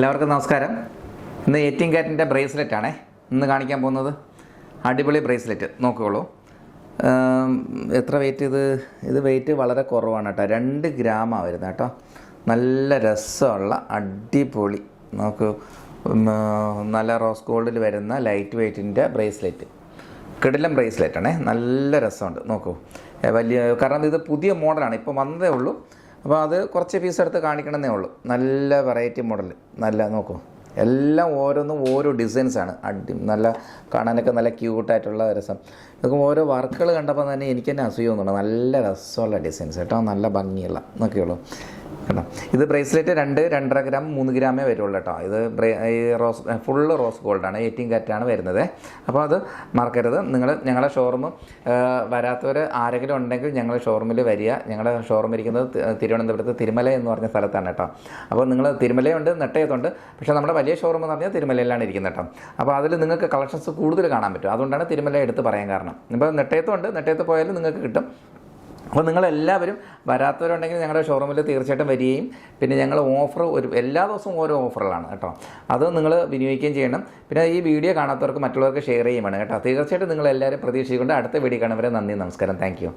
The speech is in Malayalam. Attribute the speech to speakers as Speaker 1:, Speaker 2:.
Speaker 1: എല്ലാവർക്കും നമസ്കാരം. ഇന്ന് എയ്റ്റിംഗ് കാറ്റിൻ്റെ ബ്രേസ്ലെറ്റാണേ ഇന്ന് കാണിക്കാൻ പോകുന്നത്. അടിപൊളി ബ്രേസ്ലെറ്റ് നോക്കുകയുള്ളൂ. എത്ര വെയിറ്റ് ഇത് വെയിറ്റ് വളരെ കുറവാണ് കേട്ടോ. 2 ഗ്രാമാണ് വരുന്നത് കേട്ടോ. നല്ല രസമുള്ള അടിപൊളി നോക്കൂ, നല്ല റോസ് ഗോൾഡിൽ വരുന്ന ലൈറ്റ് വെയ്റ്റിൻ്റെ ബ്രേസ്ലെറ്റ്. കിടിലം ബ്രേസ്ലെറ്റാണേ, നല്ല രസമുണ്ട് നോക്കൂ. കാരണം ഇത് പുതിയ മോഡലാണ്, ഇപ്പോൾ വന്നതേ ഉള്ളൂ. അപ്പോൾ അത് കുറച്ച് പീസ് എടുത്ത് കാണിക്കണമെന്നേ ഉള്ളൂ. നല്ല വെറൈറ്റി മോഡൽ, നല്ല നോക്കൂ, എല്ലാം ഓരോന്നും ഓരോ ഡിസൈൻസാണ്. നല്ല കാണാനൊക്കെ നല്ല ക്യൂട്ടായിട്ടുള്ള രസം. ഇതൊക്കെ ഓരോ വർക്കുകൾ കണ്ടപ്പോൾ തന്നെ എനിക്ക് തന്നെ അസൂയ തോന്നുന്നു. നല്ല രസമുള്ള ഡിസൈൻസ് കേട്ടോ, നല്ല ഭംഗിയുള്ള നോക്കിയുള്ളൂ കേട്ടോ. ഇത് ബ്രേസ്ലെറ്റ് 2-2.5 ഗ്രാം 3 ഗ്രാമേ വരുള്ളൂ കേട്ടോ. ഇത് ഈ ഫുള്ള് റോസ് ഗോൾഡാണ്, എയ്റ്റിംഗ് കാറ്റാണ് വരുന്നത്. അപ്പോൾ അത് മറക്കരുത്. ഞങ്ങളുടെ ഷോറൂം വരാത്തവർ ആരെങ്കിലും ഉണ്ടെങ്കിൽ ഞങ്ങളുടെ ഷോറൂമിൽ വരിക. ഞങ്ങളുടെ ഷോറൂം ഇരിക്കുന്നത് തിരുവനന്തപുരത്ത് തിരുമല എന്ന് പറഞ്ഞ സ്ഥലത്താണ് കേട്ടോ. അപ്പോൾ നിങ്ങൾ തിരുമലയുണ്ട്, നെട്ടയത്തുണ്ട്. പക്ഷേ നമ്മുടെ വലിയ ഷോറൂം എന്ന് പറഞ്ഞാൽ തിരുമലയിലാണ് ഇരിക്കുന്നത് കേട്ടോ. അപ്പോൾ അതിൽ നിങ്ങൾക്ക് കളക്ഷൻസ് കൂടുതൽ കാണാൻ പറ്റും. അതുകൊണ്ടാണ് തിരുമല എടുത്ത് പറയാൻ കാരണം. ഇപ്പോൾ നെട്ടയത്തുണ്ട്, നെട്ടയത്ത് പോയാലും നിങ്ങൾക്ക് കിട്ടും. അപ്പോൾ നിങ്ങളെല്ലാവരും വരാത്തവരുണ്ടെങ്കിൽ ഞങ്ങളുടെ ഷോറൂമിൽ തീർച്ചയായിട്ടും വരികയും പിന്നെ ഞങ്ങൾ ഓഫർ എല്ലാ ദിവസവും ഓരോ ഓഫറുകളാണ് കേട്ടോ. അത് നിങ്ങൾ വിനിയോഗിക്കുകയും ചെയ്യണം. പിന്നെ ഈ വീഡിയോ കാണാത്തവർക്ക് മറ്റുള്ളവർക്ക് ഷെയർ ചെയ്യുകയും വേണം കേട്ടോ. തീർച്ചയായിട്ടും നിങ്ങളെല്ലാവരും പ്രതീക്ഷിച്ചുകൊണ്ട് അടുത്ത വീഡിയോ കാണുന്നവരെ നന്ദി, നമസ്കാരം, താങ്ക് യു.